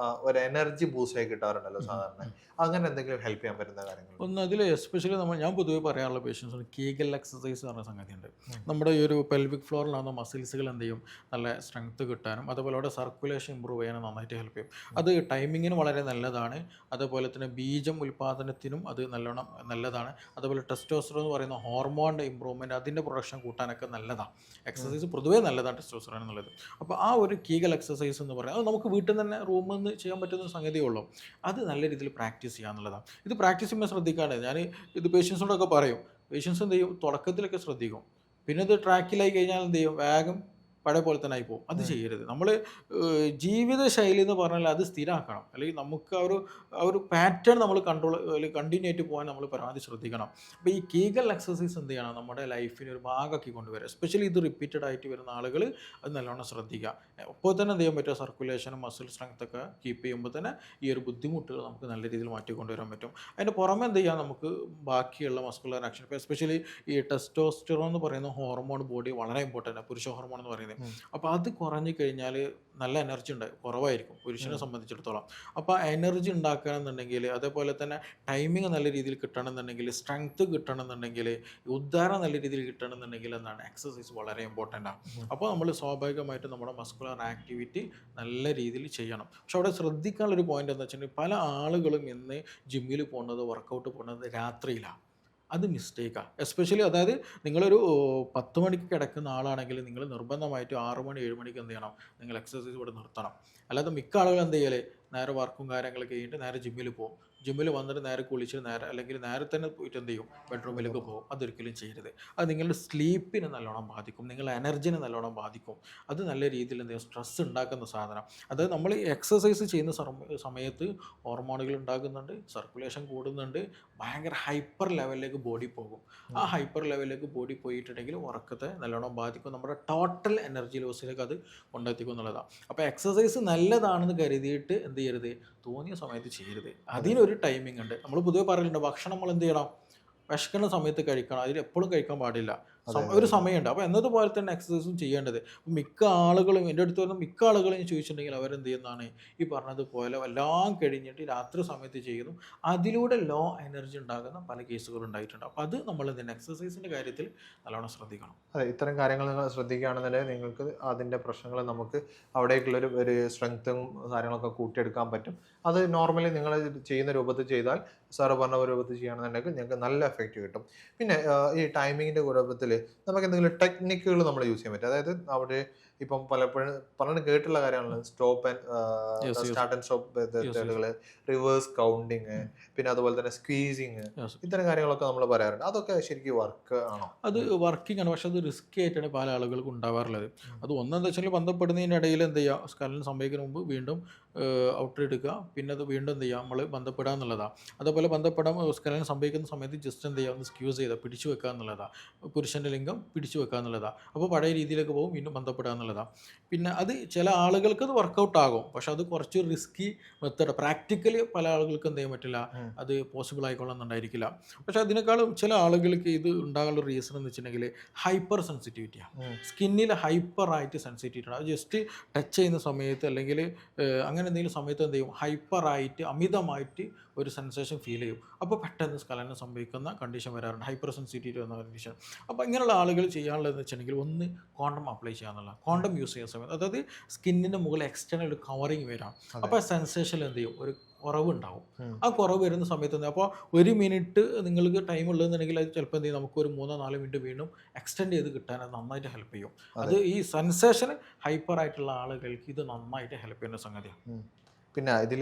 ഒരു എനർജി ബൂസ്റ്റ് ആയി കിട്ടാറുണ്ടല്ലോ സാധാരണ. അങ്ങനെ എന്തെങ്കിലും ഹെൽപ്പ് ചെയ്യാൻ പറ്റുന്ന കാര്യങ്ങൾ ഒന്ന് അതിൽ എസ്പെഷ്യലി ഞാൻ പൊതുവെ പറയാനുള്ള പേഷ്യൻസിന് കീഗൽ എക്സസൈസ് പറഞ്ഞ സംഗതിയുണ്ട്. നമ്മുടെ ഈ ഒരു പെൽവിക് ഫ്ലോറിലാകുന്ന മസിൽസുകൾ എന്ത് ചെയ്യും, നല്ല സ്ട്രെങ്ത് കിട്ടാനും അതുപോലെ അവിടെ സർക്കുലേഷൻ ഇമ്പ്രൂവ് ചെയ്യാനും നന്നായിട്ട് ഹെൽപ്പ് ചെയ്യും. അത് ടൈമിങ്ങിന് വളരെ നല്ലതാണ്. അതുപോലെ തന്നെ ബീജം ഉൽപ്പാദനത്തിനും അത് നല്ലോണം നല്ലതാണ്. അതുപോലെ ടെസ്റ്റോസ്റ്ററോൺ എന്ന് പറയുന്ന ഹോർമോണിൻ്റെ ഇമ്പ്രൂവ്മെൻറ്റ്, അതിൻ്റെ പ്രൊഡക്ഷൻ കൂട്ടാനൊക്കെ നല്ലതാണ്. എക്സസൈസ് പൊതുവേ നല്ലതാണ് ടെസ്റ്റോസ്റ്ററോൺ എന്നുള്ളത്. അപ്പോൾ ആ ഒരു കീഗൽ എക്സസൈസ് എന്ന് പറയുന്നത് അത് നമുക്ക് വീട്ടിൽ തന്നെ റൂമിൽ നിന്ന് ചെയ്യാൻ പറ്റുന്ന സംഗതിയേ ഉള്ളൂ. അത് നല്ല രീതിയിൽ പ്രാക്ടീസ് ചെയ്യുക എന്നുള്ളതാണ്. ഇത് പ്രാക്ടീസ് ചെയ്യുമ്പോൾ ശ്രദ്ധിക്കാണ്. ഞാൻ ഇത് പേഷ്യൻസിനോടൊക്കെ പറയും. പേഷ്യൻസ് എന്ത് ചെയ്യും, തുടക്കത്തിലൊക്കെ ശ്രദ്ധിക്കും. പിന്നെ ഇത് ട്രാക്കിലായി കഴിഞ്ഞാൽ എന്ത് ചെയ്യും, വേഗം പഴയ പോലെ തന്നെ ആയി പോകും. അത് ചെയ്യരുത്. നമ്മൾ ജീവിത ശൈലി എന്ന് പറഞ്ഞാൽ അത് സ്ഥിരമാക്കണം. അല്ലെങ്കിൽ നമുക്ക് ആ ഒരു പാറ്റേൺ നമ്മൾ കൺട്രോൾ അല്ലെങ്കിൽ കണ്ടിന്യൂ ആയിട്ട് പോകാൻ നമ്മൾ പരമാവധി ശ്രദ്ധിക്കണം. അപ്പോൾ ഈ കീഗൽ എക്സസൈസ് എന്ത് ചെയ്യണം, നമ്മുടെ ലൈഫിന് ഒരു ഭാഗമാക്കി കൊണ്ടുവരിക. എസ്പെഷ്യലി ഇത് റിപ്പീറ്റഡ് ആയിട്ട് വരുന്ന ആളുകൾ അത് നല്ലോണം ശ്രദ്ധിക്കുക. അപ്പോൾ തന്നെ എന്ത് ചെയ്യാൻ പറ്റും, സർക്കുലേഷനും മസിൽ സ്ട്രെങ്ത് ഒക്കെ കീപ്പ് ചെയ്യുമ്പോൾ തന്നെ ഈ ഒരു ബുദ്ധിമുട്ടുകൾ നമുക്ക് നല്ല രീതിയിൽ മാറ്റി കൊണ്ടുവരാൻ പറ്റും. അതിൻ്റെ പുറമെ എന്ത് ചെയ്യാം, നമുക്ക് ബാക്കിയുള്ള മസ്കുലർ ആക്ഷൻ, ഇപ്പോൾ എസ്പെഷ്യലി ഈ ടെസ്റ്റോസ്റ്ററോൺ എന്ന് പറയുന്ന ഹോർമോൺ ബോഡി വളരെ ഇമ്പോർട്ടൻ്റ് ആണ്, പുരുഷ ഹോർമോൺ എന്ന് പറയുന്നത്. അപ്പോൾ അത് കുറഞ്ഞു കഴിഞ്ഞാൽ നല്ല എനർജി കുറവായിരിക്കും പുരുഷനെ സംബന്ധിച്ചിടത്തോളം. അപ്പോൾ എനർജി ഉണ്ടാക്കണമെന്നുണ്ടെങ്കിൽ, അതേപോലെ തന്നെ ടൈമിങ് നല്ല രീതിയിൽ കിട്ടണമെന്നുണ്ടെങ്കിൽ, സ്ട്രെങ്ത് കിട്ടണമെന്നുണ്ടെങ്കിൽ, ഉദ്ധാരം നല്ല രീതിയിൽ കിട്ടണമെന്നുണ്ടെങ്കിൽ എന്താണ്, എക്സസൈസ് വളരെ ഇമ്പോർട്ടൻ്റ് ആണ്. അപ്പോൾ നമ്മൾ സ്വാഭാവികമായിട്ടും നമ്മുടെ മസ്കുലർ ആക്ടിവിറ്റി നല്ല രീതിയിൽ ചെയ്യണം. പക്ഷെ അവിടെ ശ്രദ്ധിക്കാനുള്ളൊരു പോയിന്റ് എന്താ വെച്ചിട്ടുണ്ടെങ്കിൽ, പല ആളുകളും ഇന്ന് ജിമ്മിൽ പോകുന്നത്, വർക്കൗട്ട് പോകുന്നത് രാത്രിയിലാണ്. അത് മിസ്റ്റേക്കാണ്. എസ്പെഷ്യലി അതായത് നിങ്ങളൊരു 10 മണിക്ക് കിടക്കുന്ന ആളാണെങ്കിൽ നിങ്ങൾ നിർബന്ധമായിട്ട് 6 മണി 7 മണിക്ക് എന്ത് ചെയ്യണം, നിങ്ങൾ എക്സസൈസ് ഇവിടെ നിർത്തണം. അല്ലാതെ മിക്ക ആളുകൾ എന്ത് ചെയ്യല്, നേരെ വർക്കും കാര്യങ്ങളൊക്കെ കഴിഞ്ഞിട്ട് നേരെ ജിമ്മിൽ പോകും. ജിമ്മിൽ വന്നിട്ട് നേരെ കുളിച്ച് നേരെ, അല്ലെങ്കിൽ നേരെ തന്നെ പോയിട്ട് എന്ത് ചെയ്യും, ബെഡ്റൂമിലേക്ക് പോകും. അതൊരിക്കലും ചെയ്യരുത്. അത് നിങ്ങളുടെ സ്ലീപ്പിനെ നല്ലോണം ബാധിക്കും, നിങ്ങളുടെ എനർജിനെ നല്ലോണം ബാധിക്കും. അത് നല്ല രീതിയിൽ എന്ത് ചെയ്യും, സ്ട്രെസ് ഉണ്ടാക്കുന്ന സാധനം. അതായത് നമ്മൾ എക്സസൈസ് ചെയ്യുന്ന സമയത്ത് ഹോർമോണുകൾ ഉണ്ടാകുന്നുണ്ട്, സർക്കുലേഷൻ കൂടുന്നുണ്ട്, ഭയങ്കര ഹൈപ്പർ ലെവലിലേക്ക് ബോഡി പോകും. ആ ഹൈപ്പർ ലെവലിലേക്ക് ബോഡി പോയിട്ടുണ്ടെങ്കിൽ ഉറക്കത്തെ നല്ലോണം ബാധിക്കും, നമ്മുടെ ടോട്ടൽ എനർജി ലോസിലേക്ക് അത് കൊണ്ടെത്തിക്കും എന്നുള്ളതാണ്. അപ്പോൾ എക്സസൈസ് നല്ലതാണെന്ന് കരുതിയിട്ട് എന്ത് ചെയ്യരുത്, തോന്നിയ സമയത്ത് ചെയ്യരുത്. അതിനൊരു ടൈമിംഗ് ഉണ്ട്. നമ്മൾ പൊതുവെ പറയലുണ്ട്, ഭക്ഷണം നമ്മൾ എന്ത് ചെയ്യണം, വിശക്കുന്ന സമയത്ത് കഴിക്കണം, അതിൽ എപ്പോഴും കഴിക്കാൻ പാടില്ല. ഒരു സമയമുണ്ട്. അപ്പോൾ എന്നതുപോലെ തന്നെ എക്സസൈസും ചെയ്യേണ്ടത്. മിക്ക ആളുകളും, എൻ്റെ അടുത്ത് വരുന്ന മിക്ക ആളുകളും ചോദിച്ചിട്ടുണ്ടെങ്കിൽ അവരെന്ത് ചെയ്യുന്നതാണ്, ഈ പറഞ്ഞതുപോലെ എല്ലാം കഴിഞ്ഞിട്ട് രാത്രി സമയത്ത് ചെയ്യുന്നു. അതിലൂടെ ലോ എനർജി ഉണ്ടാകുന്ന പല കേസുകളും ഉണ്ടായിട്ടുണ്ട്. അപ്പോൾ അത് നമ്മൾ എന്തിനാണ്, എക്സസൈസിൻ്റെ കാര്യത്തിൽ നല്ലോണം ശ്രദ്ധിക്കണം. അതെ, ഇത്തരം കാര്യങ്ങൾ നിങ്ങൾ ശ്രദ്ധിക്കുകയാണെന്നുണ്ടെങ്കിൽ നിങ്ങൾക്ക് അതിൻ്റെ പ്രശ്നങ്ങൾ നമുക്ക് ഒരു സ്ട്രെങ്ത്തും കാര്യങ്ങളൊക്കെ കൂട്ടിയെടുക്കാൻ പറ്റും. അത് നോർമലി നിങ്ങൾ ചെയ്യുന്ന രൂപത്തിൽ ചെയ്താൽ, സാറ് പറഞ്ഞ രൂപത്തിൽ ചെയ്യുകയാണെന്നുണ്ടെങ്കിൽ നിങ്ങൾക്ക് നല്ല എഫക്റ്റ് കിട്ടും. പിന്നെ ഈ ടൈമിങ്ങിൻ്റെ രൂപത്തിൽ നമുക്ക് എന്തെങ്കിലും ടെക്നിക്കുകൾ നമ്മൾ യൂസ് ചെയ്യാൻ പറ്റും. അതായത് അവിടെ ഇപ്പം പലപ്പോഴും പറഞ്ഞു കേട്ടുള്ള കാര്യമാണ് സ്റ്റാർട്ട് ആൻഡ് സ്റ്റോപ്പ് മെത്തേഡുകൾ, റിവേഴ്സ് കൗണ്ടിങ്, പിന്നെ അതുപോലെ തന്നെ സ്ക്വീസിങ്, ഇത്തരം കാര്യങ്ങളൊക്കെ നമ്മൾ പറയാറുണ്ട്. അതൊക്കെ ശരിക്കും വർക്ക് ആണോ? അത് വർക്കിംഗ് ആണ്, പക്ഷെ അത് റിസ്ക് ആയിട്ടാണ് പല ആളുകൾക്കും ഉണ്ടാവാറുള്ളത്. അത് ഒന്നെന്താ വെച്ചാൽ, ബന്ധപ്പെടുന്നതിനിടയിൽ എന്ത് ചെയ്യുക, സ്കലനം സംഭവിക്കുന്നതിന് മുമ്പ് വീണ്ടും ഔട്ടർ എടുക്കുക, പിന്നെ അത് വീണ്ടും എന്ത് ചെയ്യുക, നമ്മൾ ബന്ധപ്പെടുക എന്നുള്ളതാണ്. അതേപോലെ ബന്ധപ്പെടാൻ സ്കലനം സംഭവിക്കുന്ന സമയത്ത് ജസ്റ്റ് എന്ത് ചെയ്യുക, ഒന്ന് സ്ക്യൂസ് ചെയ്താൽ പിടിച്ചു വെക്കുക എന്നുള്ളതാണ്. പുരുഷൻ്റെ ലിംഗം പിടിച്ചു വെക്കുക എന്നുള്ളതാണ്. അപ്പോൾ പഴയ രീതിയിലേക്ക് പോകും, വീണ്ടും ബന്ധപ്പെടുക എന്നുള്ളതാണ്. പിന്നെ അത് ചില ആളുകൾക്ക് അത് വർക്കൗട്ട് ആകും, പക്ഷെ അത് കുറച്ച് റിസ്കി മെത്തേഡ്. പ്രാക്ടിക്കലി പല ആളുകൾക്ക് എന്ത് ചെയ്യാൻ പറ്റില്ല, അത് പോസിബിൾ ആയിക്കൊള്ളുന്നുണ്ടായിരിക്കില്ല. പക്ഷെ അതിനേക്കാളും ചില ആളുകൾക്ക് ഇത് ഉണ്ടാകാനുള്ള റീസൺ എന്ന് വെച്ചിട്ടുണ്ടെങ്കിൽ ഹൈപ്പർ സെൻസിറ്റിവിറ്റിയാണ്. സ്കിന്നിൽ ഹൈപ്പറായിട്ട് സെൻസിറ്റിവിറ്റി ആണ്. അത് ജസ്റ്റ് ടച്ച് ചെയ്യുന്ന സമയത്ത് അല്ലെങ്കിൽ അങ്ങനെ എന്തെങ്കിലും സമയത്ത് എന്ത് ചെയ്യും, ഹൈപ്പറായിട്ട് അമിതമായിട്ട് ഒരു സെൻസേഷൻ ഫീൽ ചെയ്യും. അപ്പോൾ പെട്ടെന്ന് സ്കലനം സംഭവിക്കുന്ന കണ്ടീഷൻ വരാറുണ്ട്, ഹൈപ്പർ സെൻസിറ്റിവിറ്റി എന്ന കണ്ടീഷൻ. അപ്പോൾ ഇങ്ങനെയുള്ള ആളുകൾ ചെയ്യാനുള്ളതെന്ന് വെച്ചിട്ടുണ്ടെങ്കിൽ, ഒന്ന് കോണ്ടം അപ്ലൈ ചെയ്യാന്നുള്ള, കോണ്ടം യൂസ് ചെയ്യുന്ന സമയത്ത്, അതായത് സ്കിന്നിൻ്റെ മുകളിൽ എക്സ്റ്റേണൽ ഒരു കവറിങ് വരാം. അപ്പോൾ സെൻസേഷൻ എന്ത് ചെയ്യും, ഒരു കുറവുണ്ടാവും. ആ കുറവ് വരുന്ന സമയത്ത് എന്താ, അപ്പോൾ 1 മിനിറ്റ് നിങ്ങൾക്ക് ടൈം ഉള്ളതെന്നുണ്ടെങ്കിൽ അത് ചിലപ്പോൾ എന്ത് ചെയ്യും, നമുക്ക് ഒരു 3-4 മിനിറ്റ് വീണ്ടും എക്സ്റ്റെൻഡ് ചെയ്ത് കിട്ടാൻ അത് നന്നായിട്ട് ഹെൽപ്പ് ചെയ്യും. അത് ഈ സെൻസേഷൻ ഹൈപ്പർ ആയിട്ടുള്ള ആളുകൾക്ക് ഇത് നന്നായിട്ട് ഹെൽപ്പ് ചെയ്യുന്ന സംഗതിയാണ്. പിന്നെ ഇതിൽ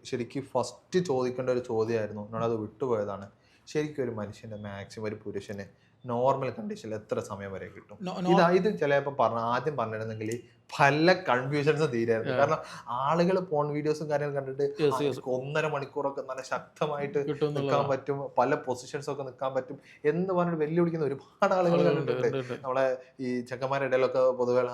ശരിക്കും ഫസ്റ്റ് ചോദിക്കേണ്ട ഒരു ചോദ്യമായിരുന്നു, എന്നോടത് വിട്ടുപോയതാണ്. ശരിക്കും ഒരു മനുഷ്യൻ്റെ മാക്സിമം ഒരു പുരുഷന് നോർമൽ കണ്ടീഷനിൽ എത്ര സമയം വരെ കിട്ടും? ഇത് ചിലപ്പോൾ ആദ്യം പറഞ്ഞിരുന്നെങ്കിൽ പല കൺഫ്യൂഷൻസും തീരായിരുന്നു. കാരണം ആളുകൾ പോൺ വീഡിയോസും കാര്യങ്ങളും കണ്ടിട്ട് 1.5 മണിക്കൂറൊക്കെ നല്ല ശക്തമായിട്ട് നിൽക്കാൻ പറ്റും, പല പൊസിഷൻസ് ഒക്കെ നിൽക്കാൻ പറ്റും എന്ന് പറഞ്ഞിട്ട് വെല്ലുവിളിക്കുന്ന ഒരുപാട് ആളുകൾ കണ്ടിട്ടുണ്ട്. നമ്മളെ ഈ ചെക്കന്മാരുടെ ഇടയിലൊക്കെ പൊതുവെ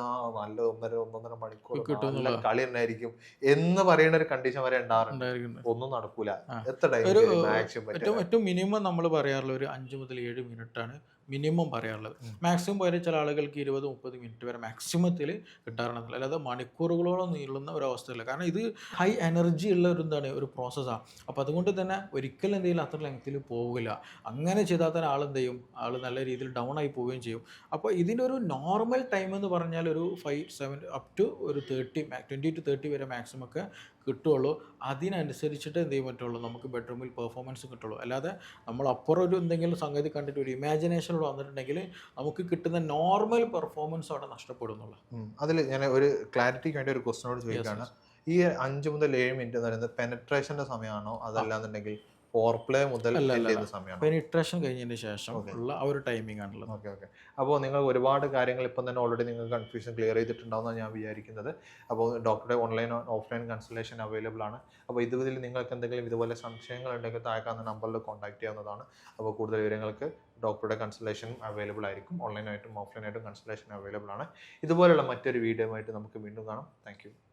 നല്ല 1.5 മണിക്കൂർ നല്ല കളി തന്നെയായിരിക്കും എന്ന് പറയുന്ന ഒരു കണ്ടീഷൻ വരെ ഉണ്ടാറുണ്ട്. ഒന്നും നടക്കൂല. എത്ര ടൈം മാക്സിമം? ഏറ്റവും മിനിമം നമ്മൾ പറയാറുള്ള ഒരു 5 മുതൽ 7 മിനിറ്റാണ് മിനിമം പറയാറുള്ളത്. മാക്സിമം പോയാൽ ചില ആളുകൾക്ക് 20-30 മിനിറ്റ് വരെ മാക്സിമത്തിൽ കിട്ടാറുണ്ടെന്നില്ല. അല്ലാതെ മണിക്കൂറുകളോളം നീളുന്ന ഒരവസ്ഥയില്ല. കാരണം ഇത് ഹൈ എനർജി ഉള്ള ഒരു പ്രോസസ്സാണ്. അപ്പോൾ അതുകൊണ്ട് തന്നെ ഒരിക്കലും എന്തെങ്കിലും അത്ര ലെങ്ത്തിൽ പോകില്ല. അങ്ങനെ ചെയ്താൽ തന്നെ ആളെന്ത് ചെയ്യും, ആൾ നല്ല രീതിയിൽ ഡൗൺ ആയി പോവുകയും ചെയ്യും. അപ്പോൾ ഇതിൻ്റെ ഒരു നോർമൽ ടൈം എന്ന് പറഞ്ഞാൽ ഒരു 5-7 അപ് ടു ഒരു 20-30 വരെ മാക്സിമം ഒക്കെ കിട്ടുള്ളൂ. അതിനനുസരിച്ചിട്ട് എന്ത് ചെയ്യാൻ പറ്റുള്ളൂ, നമുക്ക് ബെഡ്റൂമിൽ പെർഫോമൻസ് കിട്ടുള്ളൂ. അല്ലാതെ നമ്മൾ അപ്പുറം ഒരു എന്തെങ്കിലും സംഗതി കണ്ടിട്ട് ഒരു ഇമാജിനേഷനിലൂടെ വന്നിട്ടുണ്ടെങ്കിൽ നമുക്ക് കിട്ടുന്ന നോർമൽ പെർഫോമൻസ് അവിടെ നഷ്ടപ്പെടുന്നുള്ളൂ. അതിൽ ഞാൻ ഒരു ക്ലാരിറ്റിക്ക് വേണ്ടി ഒരു ക്വസ്റ്റ്യനോട് ചോദിക്കുകയാണ്. ഈ 5 മുതൽ 7 മിനിറ്റ് എന്ന് പറയുന്നത് പെനട്രേഷൻ്റെ സമയമാണോ, അതല്ലാന്നുണ്ടെങ്കിൽ ഫോർ പ്ലേ മുതൽ അല്ല, എൻഡ് അല്ല, ചെയ്യുന്ന സമയമാണ്. പെനിട്രേഷൻ കഴിഞ്ഞതിന് ശേഷം Okay. ഉള്ള ആ ഒരു ടൈമിംഗ് ആണുള്ളത്. Okay okay. അപ്പോൾ നിങ്ങൾ ഒരുപാട് കാര്യങ്ങൾ ഇപ്പം തന്നെ ഓൾറെഡി നിങ്ങൾ കൺഫ്യൂഷൻ ക്ലിയർ ചെയ്തിട്ടുണ്ടാവുമെന്നാണ് ഞാൻ വിചാരിക്കുന്നത്. അപ്പോൾ ഡോക്ടറുടെ ഓൺലൈൻ ഓഫ്ലൈൻ കൺസൾട്ടേഷൻ അവൈലബിൾ ആണ്. അപ്പോൾ ഇതിൽ നിങ്ങൾക്ക് എന്തെങ്കിലും ഇതുപോലെ സംശയങ്ങൾ ഉണ്ടെങ്കിൽ താഴെ കാണുന്ന നമ്പറിൽ കോൺടാക്ട് ചെയ്യാവുന്നതാണ്. അപ്പോൾ കൂടുതൽ വിവരങ്ങൾക്ക് ഡോക്ടറുടെ കൺസൾട്ടേഷൻ അവൈലബിൾ ആയിരിക്കും. ഓൺലൈനായിട്ടും ഓഫ്ലൈനായിട്ടും കൺസൾട്ടേഷൻ അവൈലബിൾ ആണ്. ഇതുപോലുള്ള മറ്റൊരു വീഡിയോ ആയിട്ട് നമുക്ക് വീണ്ടും കാണാം. താങ്ക്